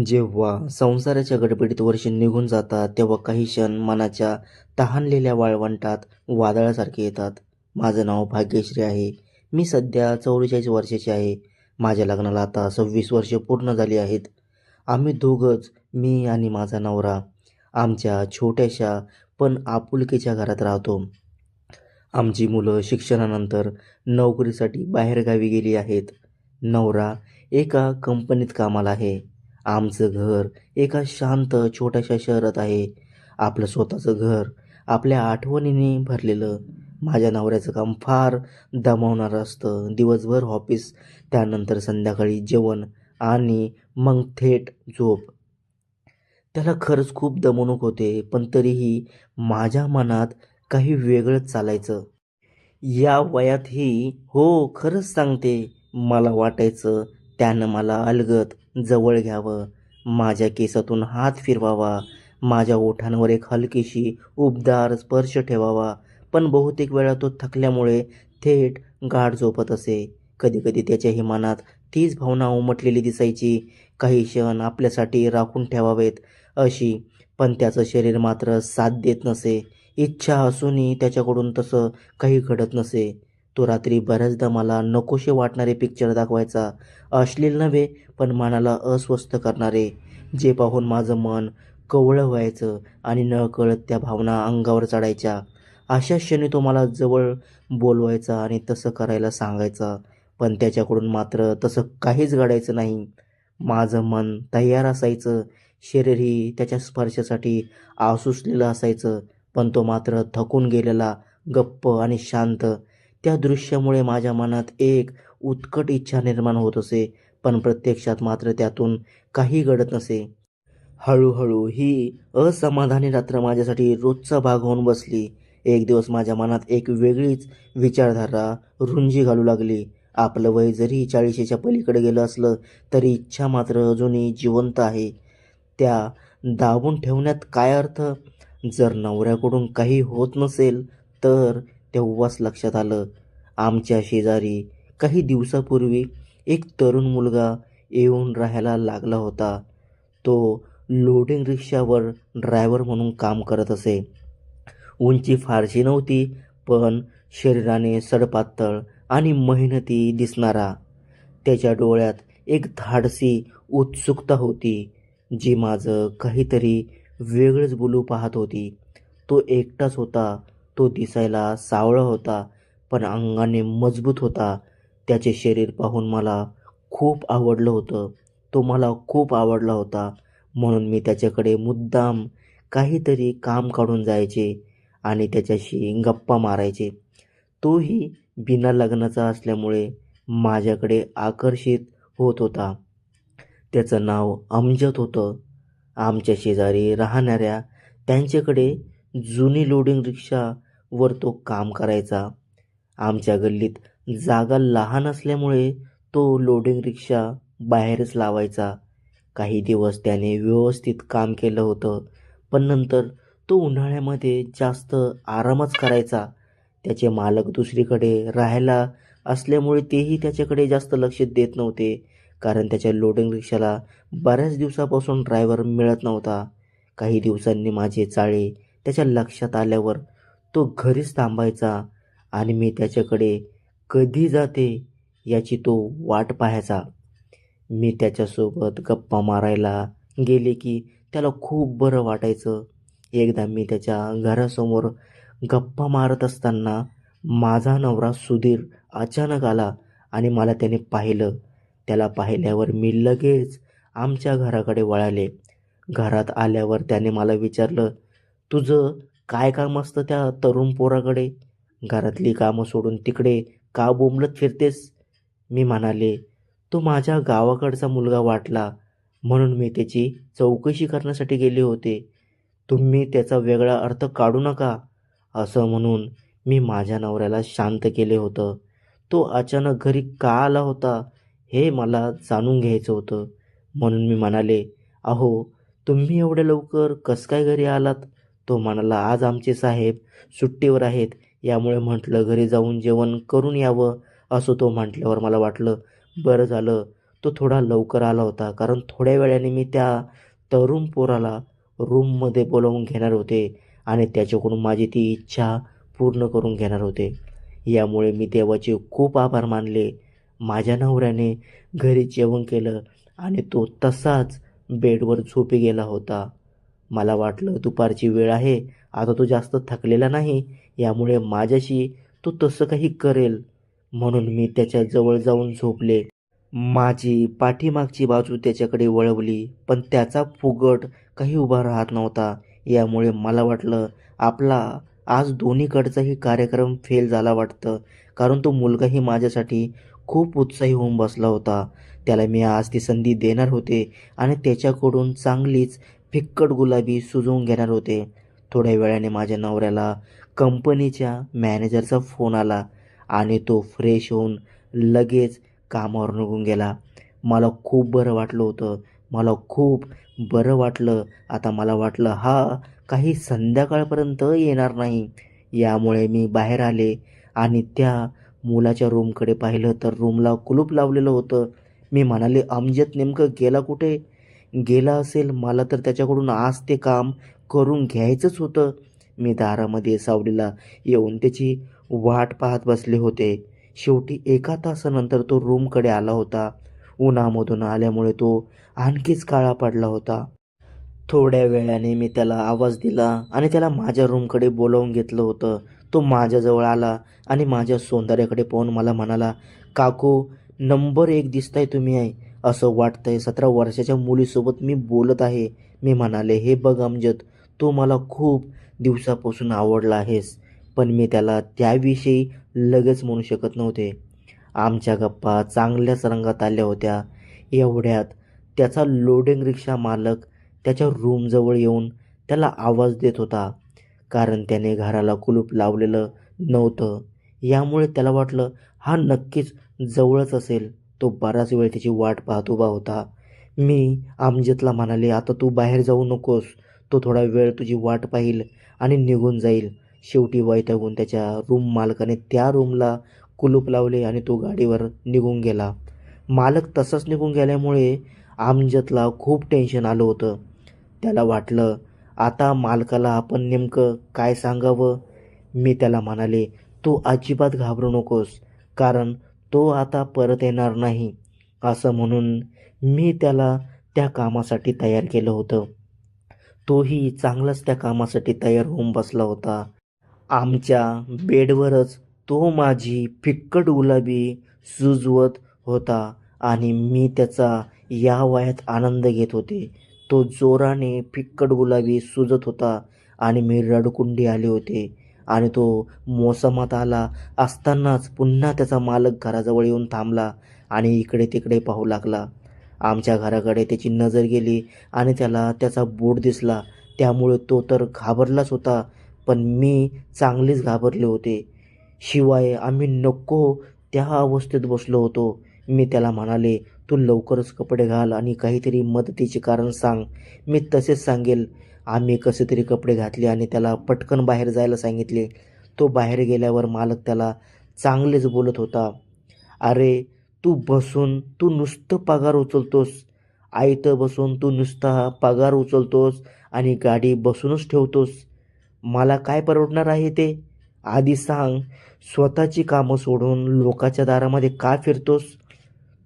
जेव्हा संसाराच्या गडबडीत वर्षे निघून जातात, तेव्हा काही क्षण मनाच्या तहानलेल्या वाळवंटात वादळासारखे येतात. माझं नाव भाग्यश्री आहे. मी सध्या 44 वर्षाची आहे. माझ्या लग्नाला आता 26 वर्षे पूर्ण झाली आहेत. आम्ही दोघंच, मी आणि माझा नवरा, आमच्या छोट्याशा पण आपुलकीच्या घरात राहतो. आमची मुलं शिक्षणानंतर नोकरीसाठी बाहेरगावी गेली आहेत. नवरा एका कंपनीत कामाला आहे. आमचं घर एका शांत छोट्याशा शहरात आहे. आपलं स्वतःचं घर आपल्या आठवणींनी भरलेलं. माझ्या नवऱ्याचं काम फार दमवणारं असतं. दिवसभर ऑफिस, त्यानंतर संध्याकाळी जेवण आणि मग थेट झोप. त्याला खरंच खूप दमवणूक होते, पण तरीही माझ्या मनात काही वेगळंच चालायचं. या वयातही हो, खरंच सांगते. मला वाटायचं त्यानं मला अलगद जवळ घ्यावं, माझ्या केसातून हात फिरवावा, माझ्या ओठांवर एक हलकीशी उबदार स्पर्श ठेवावा. पण बहुतेक वेळा तो थकल्यामुळे थेट गाढ झोपत असे. कधीकधी त्याच्याही मनात तीच भावना उमटलेली दिसायची, काही क्षण आपल्यासाठी राखून ठेवावेत अशी. पण त्याचं शरीर मात्र साथ देत नसे. इच्छा असूनही त्याच्याकडून तसं काही घडत नसे. तो रात्री बऱ्याचदा मला नकोसे वाटणारे पिक्चर दाखवायचा. अश्लील नव्हे, पण मनाला अस्वस्थ करणारे, जे पाहून माझं मन कवळं व्हायचं आणि नकळत त्या भावना अंगावर चढायच्या. अशा क्षणी तो मला जवळ बोलवायचा आणि तसं करायला सांगायचा. पण त्याच्याकडून मात्र तसं काहीच घडायचं नाही. माझं मन तयार असायचं, शरीरही त्याच्या स्पर्शासाठी आसुसलेलं असायचं. पण तो मात्र थकून गेलेला, गप्प आणि शांत. त्या दृश्यामुळे माझ्या मनात एक उत्कट इच्छा निर्माण होत असे, पण प्रत्यक्षात मात्र त्यातून काही घडत नसे. हळूहळू ही असमाधानी रात्र माझ्यासाठी रोजचा भाग होऊन बसली. एक दिवस माझ्या मनात एक वेगळीच विचारधारा रुंजी घालू लागली. आपलं वय जरी 40च्या पलीकडे गेलं असलं, तरी इच्छा मात्र अजूनही जिवंत आहे. त्या दाबून ठेवण्यात काय अर्थ? जर नवऱ्याकडून काही होत नसेल तर? तेव्हाच लक्षात आलं, आमच्या शेजारी काही दिवसापूर्वी एक तरुण मुलगा येऊन राहायला लागला होता. तो लोडिंग रिक्षावर ड्रायव्हर म्हणून काम करत असे. उंची फारशी नव्हती, पण शरीराने सडपातळ आणि मेहनती दिसणारा. त्याच्या डोळ्यात एक धाडसी उत्सुकता होती, जी माझं काहीतरी वेगळंच बोलू पाहत होती. तो एकटाच होता. तो दिसायला सावळा होता, पण अंगाने मजबूत होता. त्याचे शरीर पाहून मला खूप आवडलं होतं. तो मला खूप आवडला होता. म्हणून मी त्याच्याकडे मुद्दाम काहीतरी काम काढून जायचे आणि त्याच्याशी गप्पा मारायचे. तोही बिना लग्नाचा असल्यामुळे माझ्याकडे आकर्षित होत होता. त्याचं नाव अमजद होतं. आमच्या शेजारी राहणाऱ्या त्यांच्याकडे जुनी लोडिंग रिक्षावर तो काम करायचा. आमच्या गल्लीत जागा लहान असल्यामुळे तो लोडिंग रिक्षा बाहेरच लावायचा. काही दिवस त्याने व्यवस्थित काम केलं होतं, पण नंतर तो उन्हाळ्यामध्ये जास्त आरामच करायचा. त्याचे मालक दुसरीकडे राहायला असल्यामुळे तेही त्याच्याकडे जास्त लक्ष देत नव्हते, कारण त्याच्या लोडिंग रिक्षाला बऱ्याच दिवसापासून ड्रायव्हर मिळत नव्हता. काही दिवसांनी माझे चाळे त्याच्या लक्षात आल्यावर तो घरीच थांबायचा आणि मी त्याच्याकडे कधी जाते याची तो वाट पाहायचा. मी त्याच्यासोबत गप्पा मारायला गेले की त्याला खूप बरं वाटायचं. एकदा मी त्याच्या घरासमोर गप्पा मारत असताना माझा नवरा सुधीर अचानक आला आणि मला त्याने पाहिलं. त्याला पाहिल्यावर मी लगेच आमच्या घराकडे वळाले. घरात आल्यावर त्याने मला विचारलं, तुझं काय काम असतं त्या तरुण पोराकडे? घरातली कामं सोडून तिकडे का बोंबलत फिरतेस? मी म्हणाले, तो माझ्या गावाकडचा मुलगा वाटला, म्हणून मी त्याची चौकशी करण्यासाठी गेले होते. तुम्ही त्याचा वेगळा अर्थ काढू नका, असं म्हणून मी माझ्या नवऱ्याला शांत केले होतं. तो अचानक घरी का आला होता हे मला जाणून घ्यायचं होतं. म्हणून मी म्हणाले, अहो, तुम्ही एवढ्या लवकर कसं काय घरी आलात? तो म्हणाला, आज आमचे साहेब सुट्टीवर आहेत, यामुळे म्हटलं घरी जाऊन जेवण करून यावं. असं तो म्हटल्यावर मला वाटलं, बरं झालं तो थोडा लवकर आला होता, कारण थोड्या वेळाने मी त्या तरुण पोराला रूममध्ये बोलावून घेणार होते आणि त्याच्याकडून माझी ती इच्छा पूर्ण करून घेणार होते. यामुळे मी देवाचे खूप आभार मानले. माझ्या नवऱ्याने घरी जेवण केलं आणि तो तसाच बेडवर झोपी गेला होता. मला वाटलं दुपारची वेळ आहे, आता तो जास्त थकलेला नाही, यामुळे माझ्याशी तो तसं काही करेल, म्हणून मी त्याच्या जवळ जाऊन झोपले. माझी पाठीमागची बाजू त्याच्याकडे वळवली, पण त्याचा फुगट काही उभा राहत नव्हता. यामुळे मला वाटलं आपला आज दोन्हीकडचाही कार्यक्रम फेल झाला वाटतं, कारण तो मुलगाही माझ्यासाठी खूप उत्साही होऊन बसला होता. त्याला मी आज ती संधी देणार होते आणि त्याच्याकडून चांगलीच फिक्कट गुलाबी सुजवून घेणार होते. थोड्या वेळाने माझ्या नवऱ्याला कंपनीच्या मॅनेजरचा फोन आला आणि तो फ्रेश होऊन लगेच कामावर निघून गेला. मला खूप बरं वाटलं होतं. मला खूप बरं वाटलं. आता मला वाटलं हा काही संध्याकाळपर्यंत येणार नाही. यामुळे मी बाहेर आले आणि त्या मुलाच्या रूमकडे पाहिलं तर रूमला कुलूप लावलेलं होतं. मी म्हणाले, अमजद नेमकं गेला कुठे? गेला असेल, मला तर त्याच्याकडून आज ते काम करून घ्यायचंच होतं. मी दारामध्ये सावलीला येऊन त्याची वाट पाहत बसले होते. शेवटी 1 तासानंतर तो रूमकडे आला होता. उन्हामधून आल्यामुळे तो आणखीच काळा पडला होता. थोड्या वेळाने मी त्याला आवाज दिला आणि त्याला माझ्या रूमकडे बोलावून घेतलं होतं. तो माझ्याजवळ आला आणि माझ्या सौंदर्याकडे पाहून मला म्हणाला, काकू, नंबर 1 दिसताय तुम्ही आहे. असं वाटतंय 17 वर्षाच्या मुलीसोबत मी बोलत आहे. मी म्हणाले, हे बघ अमजद, तू मला खूप दिवसापासून आवडला आहेस. पण मी त्याला त्याविषयी लगेच म्हणू शकत नव्हते. आमच्या गप्पा चांगल्याच रंगात आल्या होत्या. एवढ्यात त्याचा लोडिंग रिक्षा मालक त्याच्या रूमजवळ येऊन त्याला आवाज देत होता, कारण त्याने घराला कुलूप लावलेलं नव्हतं. यामुळे त्याला वाटलं हा नक्कीच जवळच असेल. तो बराच वेळ त्याची वाट पाहत उभा होता. मी अमजदला म्हणाले, आता तू बाहेर जाऊ नकोस. तो थोडा वेळ तुझी वाट पाहील आणि निघून जाईल. शेवटी वैतागून त्याच्या रूम मालकाने त्या रूमला कुलूप लावले आणि तो गाडीवर निघून गेला. मालक तसाच निघून गेल्यामुळे अमजदला खूप टेन्शन आलं होतं. त्याला वाटलं आता मालकाला आपण नेमकं काय सांगावं. मी त्याला म्हणाले, तू अजिबात घाबरू नकोस, कारण तो आता परत येणार नाही. असं म्हणून मी त्याला त्या कामासाठी तयार केलं होतं. तोही चांगलाच त्या कामासाठी तयार होऊन बसला होता. आमच्या बेडवरच तो माझी फिक्कट गुलाबी सुजवत होता आणि मी त्याचा या वयात आनंद घेत होते. तो जोराने फिक्कट गुलाबी सुजत होता आणि मी रडकुंडी आले होते. आणि तो मोसमात आला असतानाच पुन्हा त्याचा मालक घराजवळ येऊन थांबला आणि इकडे तिकडे पाहू लागला. आमच्या घराकडे त्याची नजर गेली आणि त्याला त्याचा बूट दिसला. त्यामुळे तो तर घाबरलाच होता, पण मी चांगलेच घाबरले होते. शिवाय आम्ही नको त्या अवस्थेत बसलो होतो. मी त्याला म्हणाले, तू लवकरच कपडे घाल आणि काहीतरी मदतीचे कारण सांग. मी तसेच सांगेल. आम्ही कसे तरी कपडे घातले आणि त्याला पटकन बाहेर जायला सांगितले. तो बाहेर गेल्यावर मालक त्याला चांगलेच बोलत होता, अरे तू नुसतं पगार उचलतोस. आयतं बसून तू नुसता पगार उचलतोस आणि गाडी बसूनच ठेवतोस. मला काय परवडणार आहे ते? आधी सांग, स्वतःची कामं सोडून लोकांच्या दारामध्ये का फिरतोस?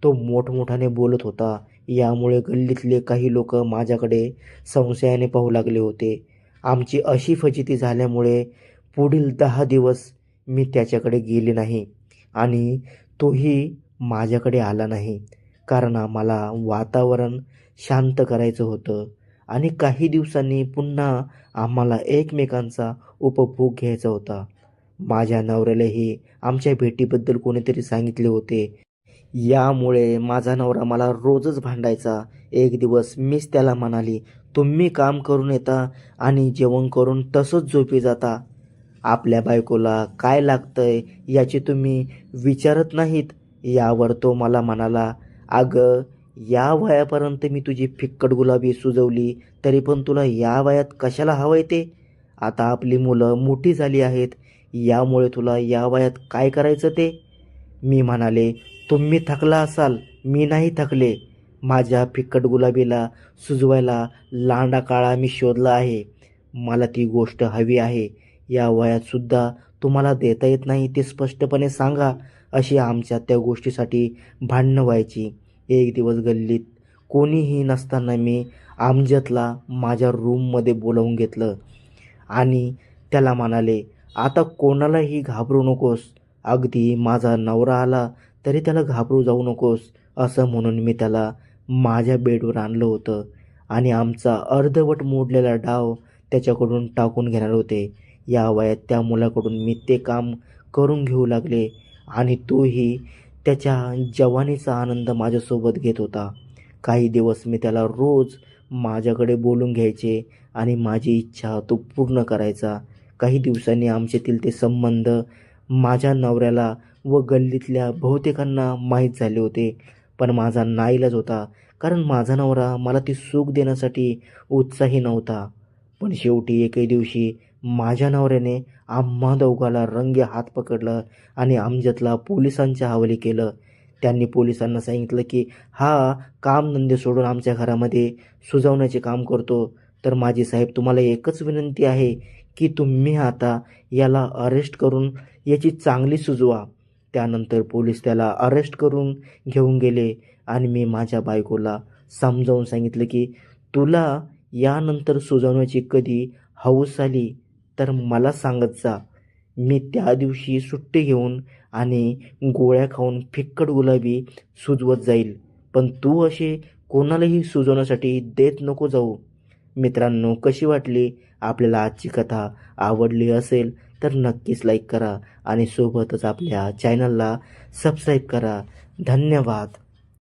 तो मोठमोठ्याने बोलत होता. यामुळे गल्लीतले काही लोक माझ्याकडे संशयाने पाहू लागले होते. आमची अशी फजिती झाल्यामुळे पुढील 10 दिवस मी त्याच्याकडे गेले नाही आणि तोही माझ्याकडे आला नाही, कारण आम्हाला वातावरण शांत करायचं होतं आणि काही दिवसांनी पुन्हा आम्हाला एकमेकांचा उपभोग घ्यायचा होता. माझ्या नवऱ्यालाही आमच्या भेटीबद्दल कोणीतरी सांगितले होते. यामुळे माझा नवरा मला रोजच भांडायचा. एक दिवस मीच त्याला म्हणाली, तुम्ही काम करून येता आणि जेवण करून तसंच झोपी जाता. आपल्या बायकोला काय लागतंय याची तुम्ही विचारत नाहीत. यावर तो मला म्हणाला, अगं, या वयापर्यंत मी तुझी फिक्कट गुलाबी सुजवली, तरी पण तुला या वयात कशाला हवंय ते? आता आपली मुलं मोठी झाली आहेत, यामुळे तुला या वयात काय करायचं ते? मी म्हणाले, तुम्ही थकला असाल, मी नाही थकले. माझ्या फिक्कट गुलाबीला सुजवायला लांडा काळा मी शोधला आहे. मला ती गोष्ट हवी आहे. या वयातसुद्धा तुम्हाला देता येत नाही ते स्पष्टपणे सांगा. अशी आमच्या त्या गोष्टीसाठी भांडणं व्हायची. एक दिवस गल्लीत कोणीही नसताना मी अमजदला माझ्या रूममध्ये बोलावून घेतलं आणि त्याला म्हणाले, "आता कोणालाही घाबरू नकोस. अगदी माझा नवरा आला तरी त्याला घाबरू जाऊ नकोस." असं म्हणून मी त्याला माझ्या बेडवर आणलं होतं आणि आमचा अर्धवट मोडलेला डाव त्याच्याकडून टाकून घेणार होते. या वयात त्या मुलाकडून मी ते काम करून घेऊ लागले आणि तोही त्याच्या जवानीचा आनंद माझ्यासोबत घेत होता. काही दिवस मी त्याला रोज माझ्याकडे बोलून घ्यायचे आणि माझी इच्छा तो पूर्ण करायचा. काही दिवसांनी आमच्यातील ते संबंध माझ्या नवऱ्याला व गल्लीतल्या बहुतेकांना माहीत झाले होते. पण माझा नाईलाज होता, कारण माझा नवरा मला ती सुख देण्यासाठी उत्साही नव्हता. पण शेवटी एके दिवशी माझ्या नवऱ्याने आम्हा दोघाला रंगे हात पकडलं आणि अमजदला पोलिसांच्या हवाली केलं. त्यांनी पोलिसांना सांगितलं की हा कामधंदे सोडून आमच्या घरामध्ये सुजवण्याचे काम करतो. तर माझी साहेब, तुम्हाला एकच विनंती आहे की तुम्ही आता याला अरेस्ट करून याची चांगली सुजवा. त्यानंतर पोलीस त्याला अरेस्ट करून घेऊन गेले आणि मी माझ्या बायकोला समजावून सांगितलं की तुला यानंतर सुजवण्याची कधी हौस आली तर मला सांगत जा. मी त्या दिवशी सुट्टी घेऊन आणि गोळ्या खाऊन फिक्कट गुलाबी सुजवत जाईल. पण तू असे कोणालाही सुजवण्यासाठी देत नको जाऊ. मित्रांनो, कशी वाटली आपल्याला आजची कथा? आवडली असेल तर नक्कीच लाईक करा आणि सोबतच आपल्या चॅनलला सबस्क्राईब करा. धन्यवाद.